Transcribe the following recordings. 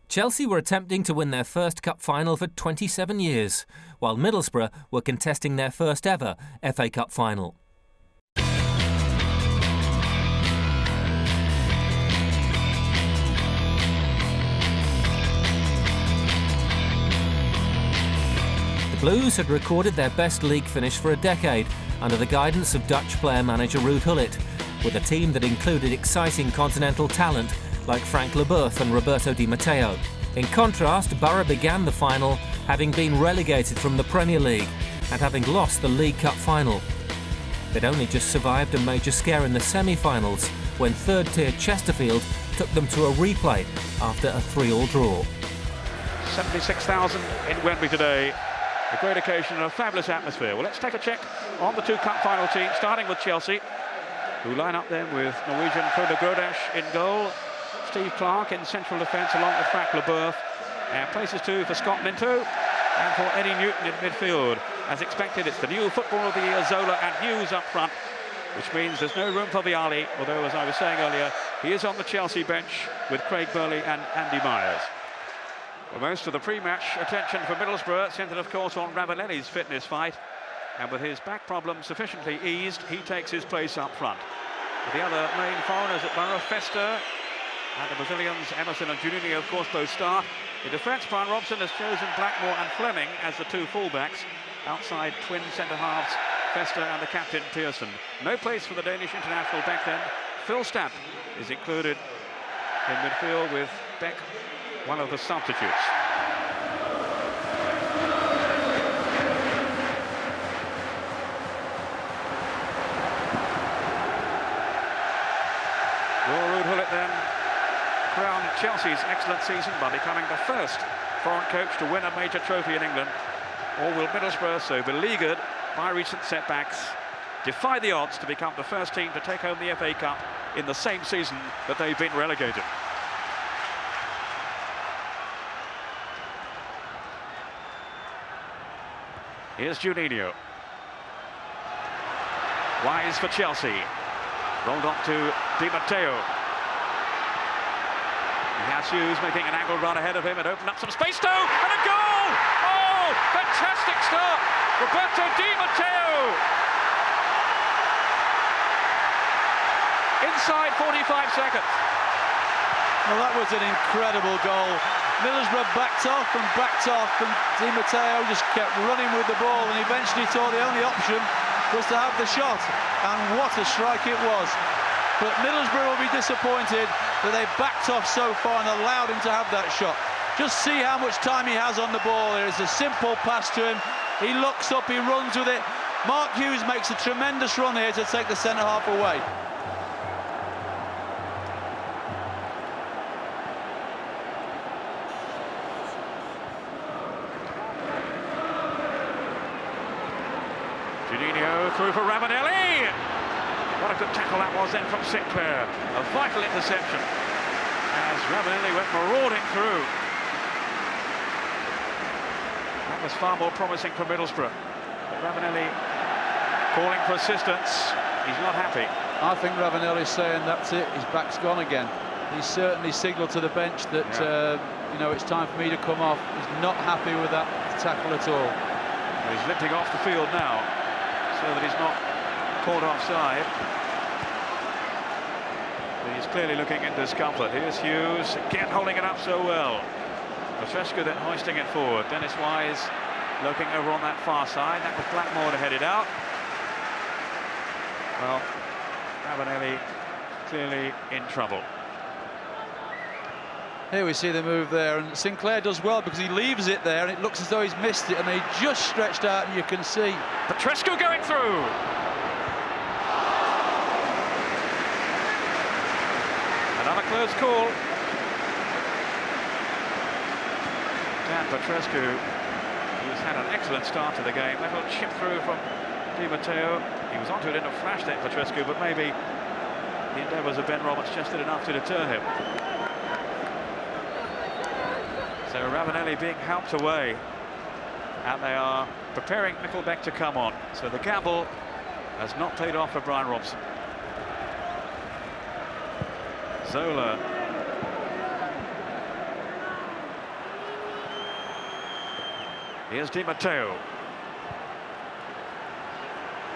Chelsea were attempting to win their first cup final for 27 years, while Middlesbrough were contesting their first ever FA Cup final. The Blues had recorded their best league finish for a decade under the guidance of Dutch player-manager Ruud Gullit, with a team that included exciting continental talent like Frank Leboeuf and Roberto Di Matteo. In contrast, Borough began the final having been relegated from the Premier League and having lost the League Cup final. They'd only just survived a major scare in the semi-finals when third-tier Chesterfield took them to a replay after a 3-3 draw. 76,000 in Wembley today. A great occasion and a fabulous atmosphere. Well, let's take a check on the two cup final teams, starting with Chelsea, who line up then with Norwegian Frode Grodash in goal, Steve Clarke in central defence along with Frank Leboeuf, and places two for Scott Minto and for Eddie Newton in midfield. As expected, it's the new Footballer of the Year Zola and Hughes up front, which means there's no room for Vialli, although, as I was saying earlier, he is on the Chelsea bench with Craig Burley and Andy Myers. Well, most of the pre-match attention for Middlesbrough centred, of course, on Ravanelli's fitness fight, and with his back problem sufficiently eased, he takes his place up front. With the other main foreigners at Borough, Fester, and the Brazilians, Emerson and Juninho, of course, both start. In defence, Brian Robson has chosen Blackmore and Fleming as the two fullbacks, outside twin centre-halves, Fester and the captain, Pearson. No place for the Danish international back then. Phil Stamp is included in midfield with Beck, one of the substitutes. Will Ruud Gullit then crown Chelsea's excellent season by becoming the first foreign coach to win a major trophy in England? Or will Middlesbrough, so beleaguered by recent setbacks, defy the odds to become the first team to take home the FA Cup in the same season that they've been relegated? Here's Juninho. Wise for Chelsea. Rolled on to Di Matteo. He has Hughes making an angled run ahead of him and opened up some space. And a goal! Oh, fantastic start! Roberto Di Matteo. Inside 45 seconds. Well, that was an incredible goal. Middlesbrough backed off, and Di Matteo just kept running with the ball, and eventually thought the only option was to have the shot, and what a strike it was. But Middlesbrough will be disappointed that they backed off so far and allowed him to have that shot. Just see how much time he has on the ball. There is a simple pass to him. He looks up, he runs with it. Mark Hughes makes a tremendous run here to take the centre-half away. Juninho through for Ravanelli. What a good tackle that was then from Sinclair. A vital interception as Ravanelli went marauding through. That was far more promising for Middlesbrough. But Ravanelli calling for assistance. He's not happy. I think Ravanelli's saying that's it, his back's gone again. He's certainly signalled to the bench that you know, it's time for me to come off. He's not happy with that tackle at all. Well, he's limping off the field now, so that he's not caught offside. But he's clearly looking in discomfort. Here's Hughes, again holding it up so well. Petrescu then hoisting it forward. Dennis Wise looking over on that far side. That was Blackmore to head it out. Well, Ravanelli clearly in trouble. Here we see the move there, and Sinclair does well because he leaves it there and it looks as though he's missed it, and they just stretched out and you can see. Petrescu going through. Another close call. Dan Petrescu, who's had an excellent start to the game. Little chip through from Di Matteo. He was onto it in a flash then, Petrescu, but maybe the endeavours of Ben Roberts just did enough to deter him. So Ravanelli being helped away, and they are preparing Nickelback to come on. So the gamble has not paid off for Brian Robson. Zola Here's Di Matteo.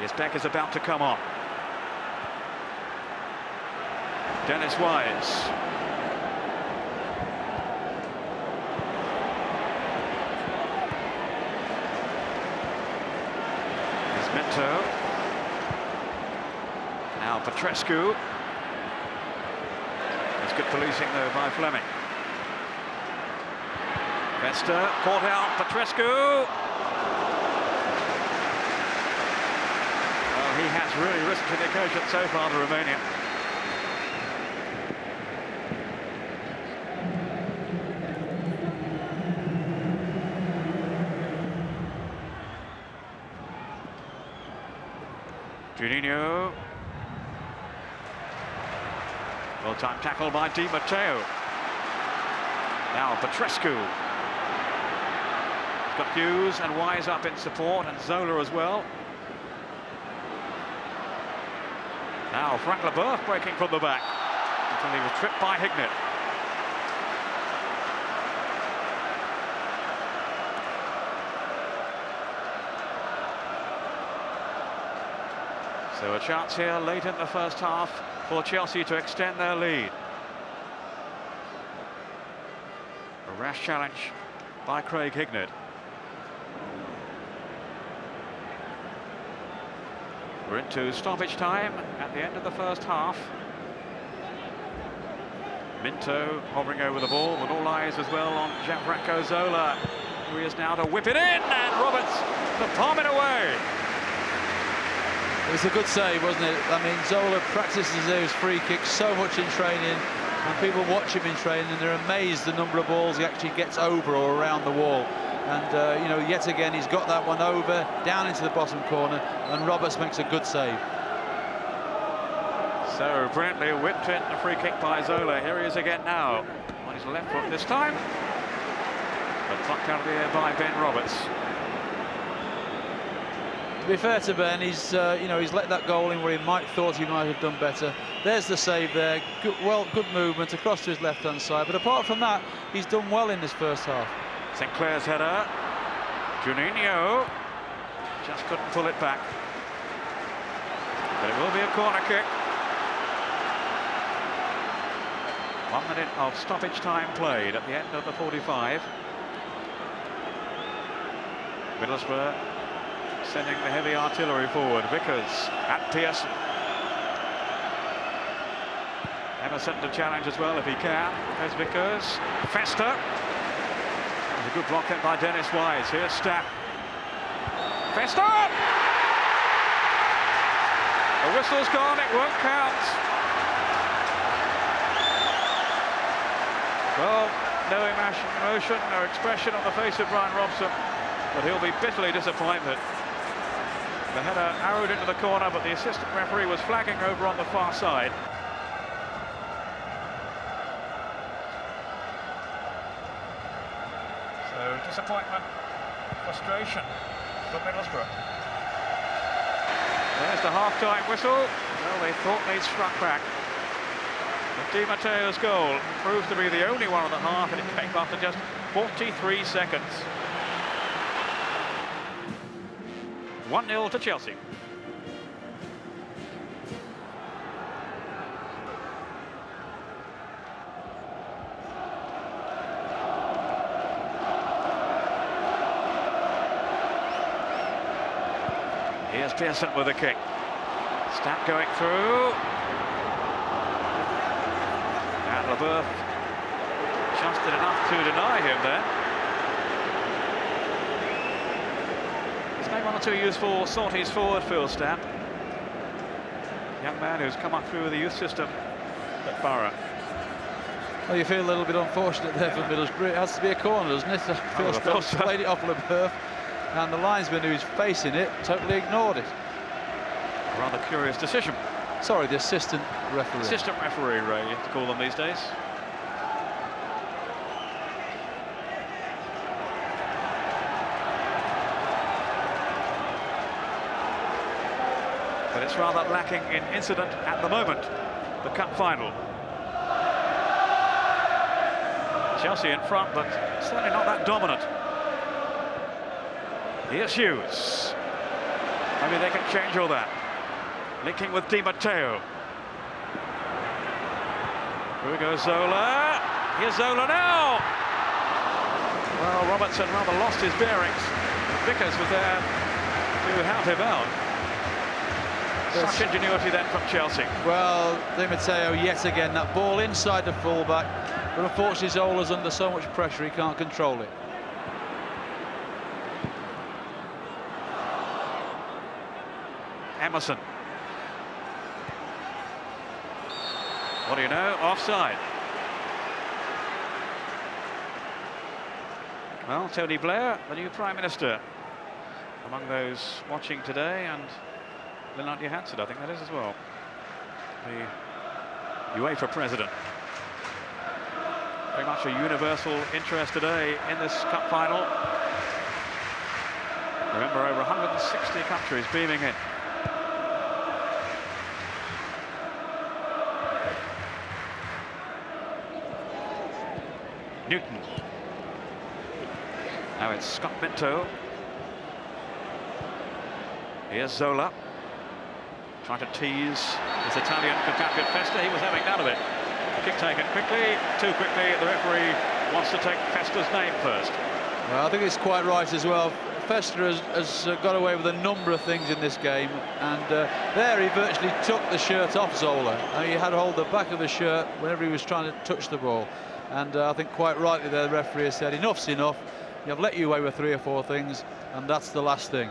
His Beck is about to come on. Dennis Wise. Here's Minto. Now Petrescu. It's good policing though by Fleming. Vesta caught out. Petrescu. Well, he has really risen to the occasion so far, the Romanian. Juninho. Well-time tackle by Di Matteo. Now Petrescu. He's got Hughes and Wise up in support, and Zola as well. Now Frank Leboeuf breaking from the back until he was tripped by Hignett. So a chance here late in the first half for Chelsea to extend their lead. A rash challenge by Craig Hignett. We're into stoppage time at the end of the first half. Minto hovering over the ball, with all eyes as well on Gianfranco Zola, who is now to whip it in, and Roberts to palm it away. It was a good save, wasn't it? I mean, Zola practices his free kicks so much in training, and people watch him in training and they're amazed the number of balls he actually gets over or around the wall. And, you know, yet again, he's got that one over, down into the bottom corner, and Roberts makes a good save. So brilliantly whipped in the free kick by Zola. Here he is again now, on his left foot this time. But plucked out of the air by Ben Roberts. To be fair to Ben, he's you know, he's let that goal in where he thought he might have done better. There's the save there. Good movement across to his left-hand side. But apart from that, he's done well in this first half. St. Clair's header. Juninho just couldn't pull it back. But it will be a corner kick. 1 minute of stoppage time played at the end of the 45. Middlesbrough sending the heavy artillery forward. Vickers at Pearson. Emerson to challenge as well if he can. There's Vickers. Festa. There's a good block in by Dennis Wise. Here's Stapp. Festa! The whistle's gone, it won't count. Well, no emotion, no expression on the face of Brian Robson, but he'll be bitterly disappointed. The header arrowed into the corner, but the assistant referee was flagging over on the far side. So disappointment, frustration for Middlesbrough. There's the half-time whistle. Well, they thought they'd struck back. But Di Matteo's goal proves to be the only one of the half, and it came after just 43 seconds. 1-0 to Chelsea. Here's Pearson with a kick. Stapp going through. And Leboeuf just did enough to deny him there. He's made one or two useful sorties forward, Phil Stapp. Young man who's come up through the youth system at Borough. Well, you feel a little bit unfortunate there for Middlesbrough. It has to be a corner, doesn't it? Phil Stapp played it off Leboeuf, and the linesman who's facing it totally ignored it. A rather curious decision. Sorry, the assistant referee. Assistant referee, Ray, you have to call them these days. But it's rather lacking in incident at the moment, the cup final. Chelsea in front, but certainly not that dominant. Here's Hughes. Maybe they can change all that. Linking with Di Matteo. Here goes Zola. Here's Zola now. Well, Robertson rather lost his bearings. Vickers was there to help him out. Such ingenuity then from Chelsea. Well, Di Matteo yet again, that ball inside the fullback, but unfortunately Zola's under so much pressure he can't control it. Emerson. What do you know? Offside. Well, Tony Blair, the new Prime Minister, among those watching today, and Lennart Johansson, I think that is as well. The UEFA President. Very much a universal interest today in this cup final. Remember, over 160 countries beaming in. Newton. Now it's Scott Minto. Here's Zola. Trying to tease his Italian compatriot Festa. He was having none of it. Kick taken quickly, too quickly. The referee wants to take Festa's name first. Well, I think it's quite right as well. Festa has got away with a number of things in this game, and there he virtually took the shirt off Zola. He had hold of the back of the shirt whenever he was trying to touch the ball. And I think quite rightly there, the referee has said, enough's enough. I've let you away with 3 or 4 things, and that's the last thing.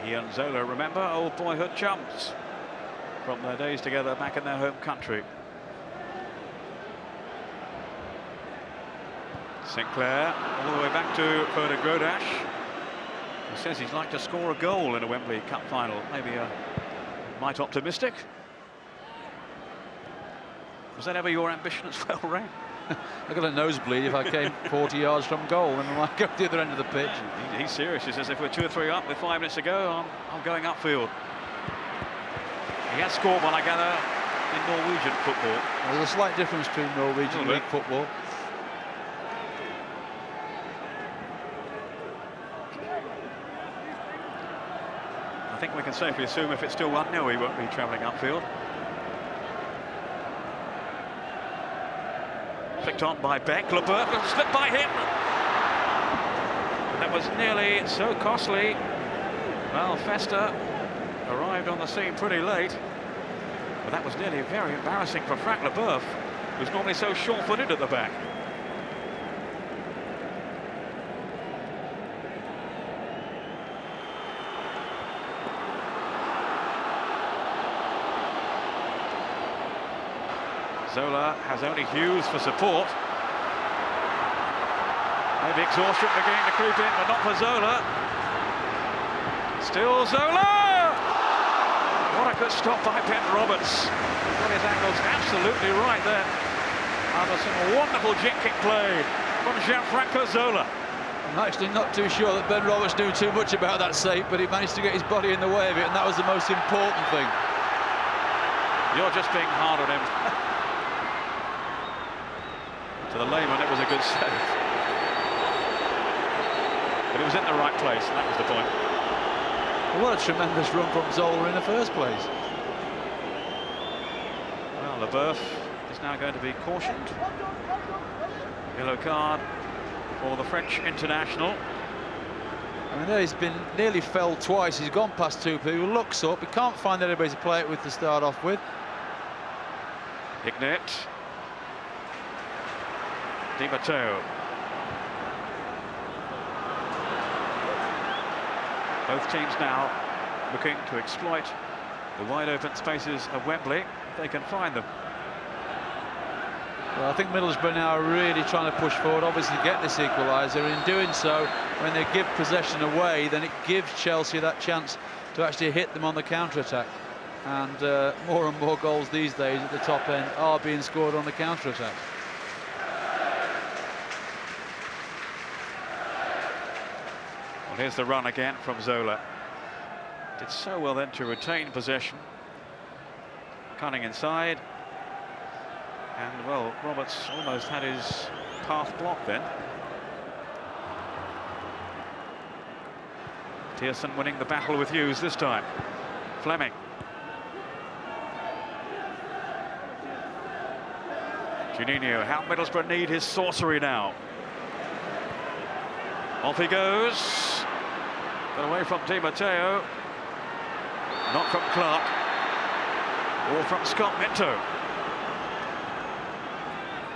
He and Zola, remember, old boyhood chums from their days together back in their home country. Sinclair all the way back to Ferdinand Grodash. He says he'd like to score a goal in a Wembley Cup final. Maybe a mite optimistic. Was that ever your ambition as well, Ray? I got a nosebleed if I came 40 yards from goal and I go to the other end of the pitch. He's serious. He says if we're 2 or 3 up with 5 minutes to go, I'm going upfield. He has scored one, I gather, in Norwegian football. There's a slight difference between Norwegian league football. I think we can safely assume if it's still 1-0, he won't be travelling upfield. Flicked on by Beck. Leboeuf slipped by him. That was nearly so costly. Well, Festa arrived on the scene pretty late, but that was nearly very embarrassing for Frank Leboeuf, who's normally so short-footed at the back. Zola has only Hughes for support. Maybe exhaustion beginning to creep in, but not for Zola. Still Zola! What a good stop by Ben Roberts. He's got his angles absolutely right there. After some wonderful jinking play from Gianfranco Zola. I'm actually not too sure that Ben Roberts knew too much about that save, but he managed to get his body in the way of it, and that was the most important thing. You're just being hard on him. To the layman, it was a good save. But it was in the right place, and that was the point. Well, what a tremendous run from Zola in the first place. Well, Leboeuf is now going to be cautioned. Yellow card for the French international. I mean, there he's been nearly felled twice. He's gone past 2 people, looks up, he can't find anybody to play it with to start off with. Ignat. Di Matteo. Both teams now looking to exploit the wide open spaces of Wembley if they can find them. Well, I think Middlesbrough now are really trying to push forward, obviously get this equaliser. In doing so, when they give possession away, then it gives Chelsea that chance to actually hit them on the counter-attack. And more and more goals these days at the top end are being scored on the counter-attack. Well, here's the run again from Zola. Did so well then to retain possession. Cunning inside. And, well, Roberts almost had his path blocked then. Pearson winning the battle with Hughes this time. Fleming. Juninho, how Middlesbrough need his sorcery now. Off he goes. Got away from Di Matteo. Not from Clark. Or from Scott Minto.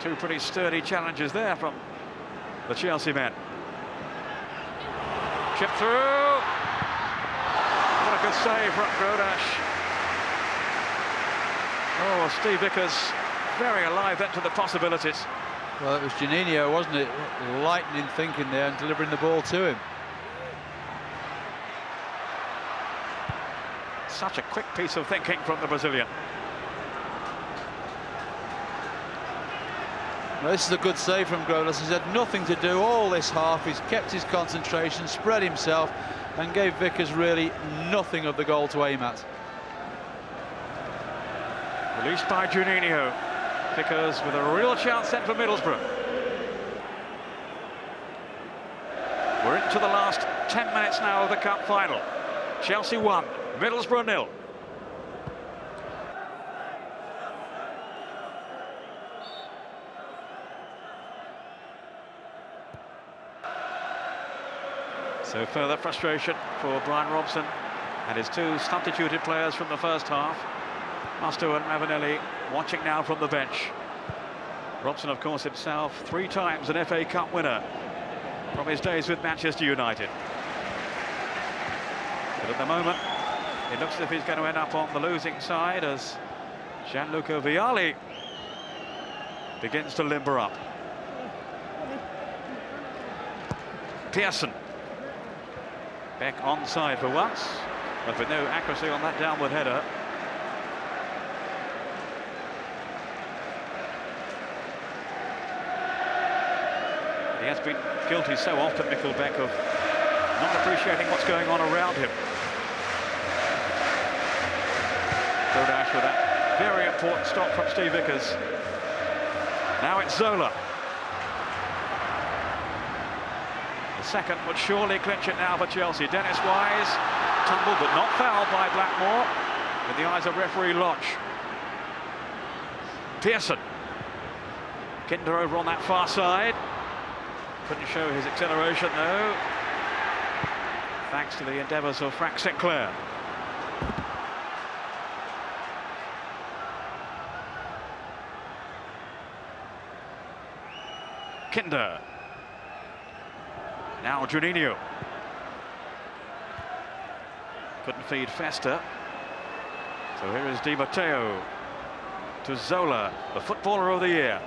Two pretty sturdy challenges there from the Chelsea men. Chip through. What a good save from Grodash. Oh, Steve Vickers very alive then to the possibilities. Well, it was Juninho, wasn't it? Lightning thinking there and delivering the ball to him. Such a quick piece of thinking from the Brazilian. Well, this is a good save from Grodas. He's had nothing to do all this half. He's kept his concentration, spread himself, and gave Vickers really nothing of the goal to aim at. Released by Juninho. Vickers with a real chance then for Middlesbrough. We're into the last 10 minutes now of the cup final. Chelsea 1, Middlesbrough 0. So further frustration for Brian Robson and his two substituted players from the first half. Musto and Ravanelli watching now from the bench. Robson, of course, himself 3 times an FA Cup winner from his days with Manchester United. But at the moment, it looks as if he's going to end up on the losing side as Gianluca Vialli begins to limber up. Pearson. Beck onside for once, but with no accuracy on that downward header. He has been guilty so often, Mikkel Beck, of not appreciating what's going on around him. Grodash with that very important stop from Steve Vickers. Now it's Zola. The second would surely clinch it now for Chelsea. Dennis Wise, tumbled but not fouled by Blackmore, in the eyes of referee Lodge. Pearson. Kinder over on that far side. Couldn't show his acceleration though, thanks to the endeavours of Frank Sinclair. Kinder. Now Juninho. Couldn't feed Festa. So here is Di Matteo to Zola, the footballer of the year.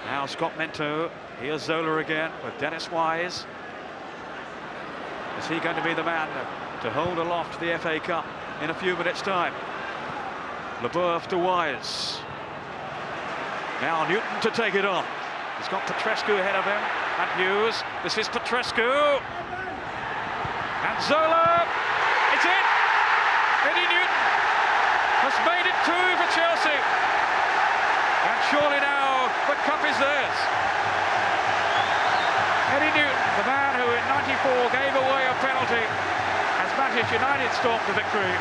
Now Scott Minto. Here's Zola again with Dennis Wise. Is he going to be the man to hold aloft the FA Cup in a few minutes' time? Leboeuf to Wise. Now Newton to take it on. He's got Petrescu ahead of him, and Hughes. This is Petrescu. And Zola, it's in! Eddie Newton has made it 2 for Chelsea. And surely now the cup is theirs. Eddie Newton, the man who in '94 gave away a penalty, as Manchester United stormed to victory.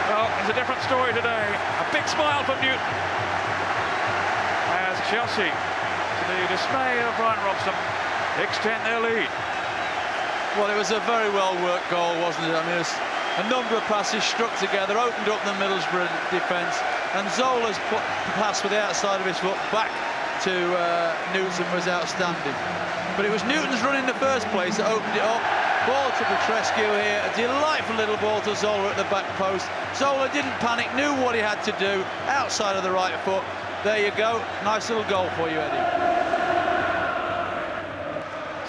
Well, it's a different story today. A big smile from Newton. As Chelsea, to the dismay of Brian Robson, extend their lead. Well, it was a very well-worked goal, wasn't it? I mean, it was a number of passes struck together, opened up the Middlesbrough defence, and Zola's put the pass with the outside of his foot back to Newton was outstanding. But it was Newton's run in the first place that opened it up. Ball to Petrescu here, a delightful little ball to Zola at the back post. Zola didn't panic, knew what he had to do, outside of the right foot. There you go, nice little goal for you, Eddie.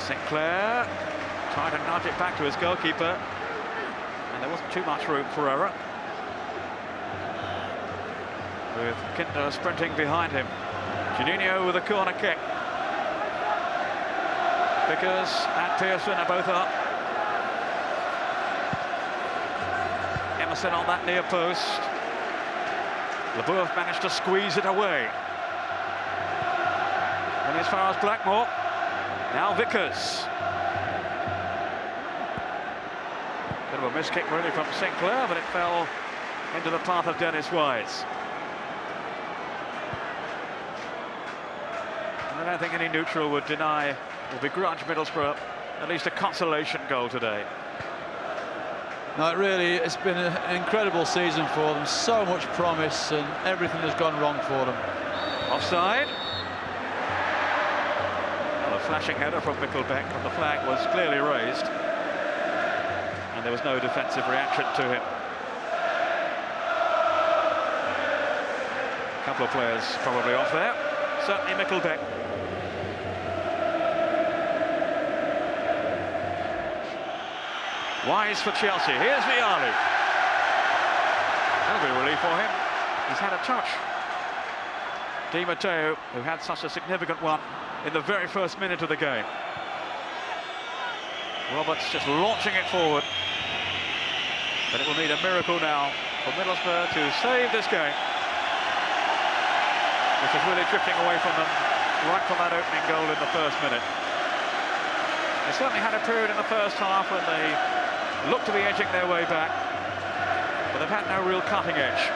Sinclair trying to nudge it back to his goalkeeper, and there wasn't too much room for error. With Kinder sprinting behind him. Juninho with a corner kick. Vickers and Pearson are both up. Emerson on that near post. Leboeuf managed to squeeze it away. And as far as Blackmore, now Vickers. Bit of a miss kick really from Sinclair, but it fell into the path of Dennis Wise. And I don't think any neutral would deny or begrudge Middlesbrough at least a consolation goal today. No, it's been an incredible season for them. So much promise, and everything has gone wrong for them. Offside. Well, a flashing header from Mickelbeck, but the flag was clearly raised. And there was no defensive reaction to him. A couple of players probably off there. Certainly Mickelbeck. Wise for Chelsea. Here's Vialli. That'll be a relief for him. He's had a touch. Di Matteo, who had such a significant one in the very first minute of the game. Roberts just launching it forward. But it will need a miracle now for Middlesbrough to save this game, which is really drifting away from them right from that opening goal in the first minute. They certainly had a period in the first half when they looked to be edging their way back, but they've had no real cutting edge.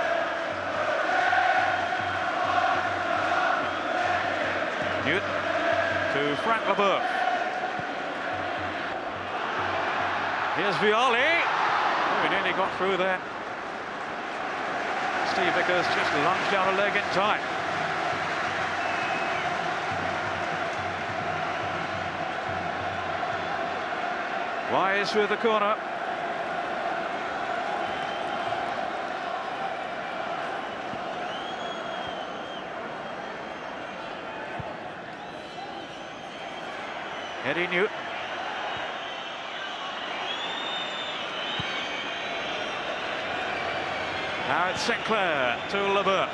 Newton to Frank Leboeuf. Here's Vialli. Oh, he nearly got through there. Steve Vickers just lunged down a leg in time. Wise with the corner. Eddie Newton. Now it's Sinclair to Leboeuf.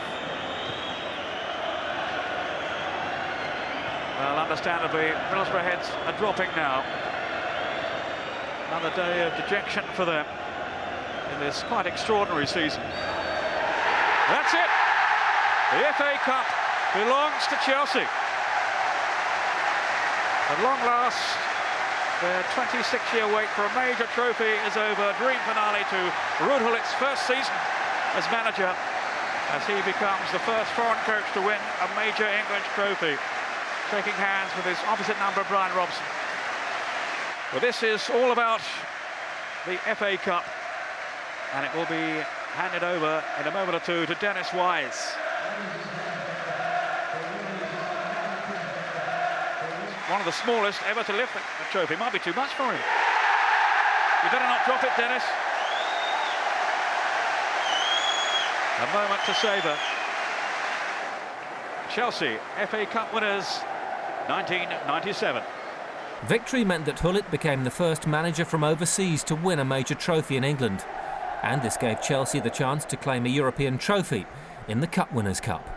Well, understandably, Middlesbrough heads are dropping now. Another day of dejection for them in this quite extraordinary season. That's it! The FA Cup belongs to Chelsea. At long last, their 26-year wait for a major trophy is over. Dream finale to Ruud Gullit's first season as manager, as he becomes the first foreign coach to win a major English trophy, shaking hands with his opposite number, Brian Robson. Well, this is all about the FA Cup, and it will be handed over in a moment or two to Dennis Wise. One of the smallest ever to lift the trophy. Might be too much for him. You better not drop it, Dennis. A moment to savour. Chelsea, FA Cup winners, 1997. Victory meant that Gullit became the first manager from overseas to win a major trophy in England. And this gave Chelsea the chance to claim a European trophy in the Cup Winners' Cup.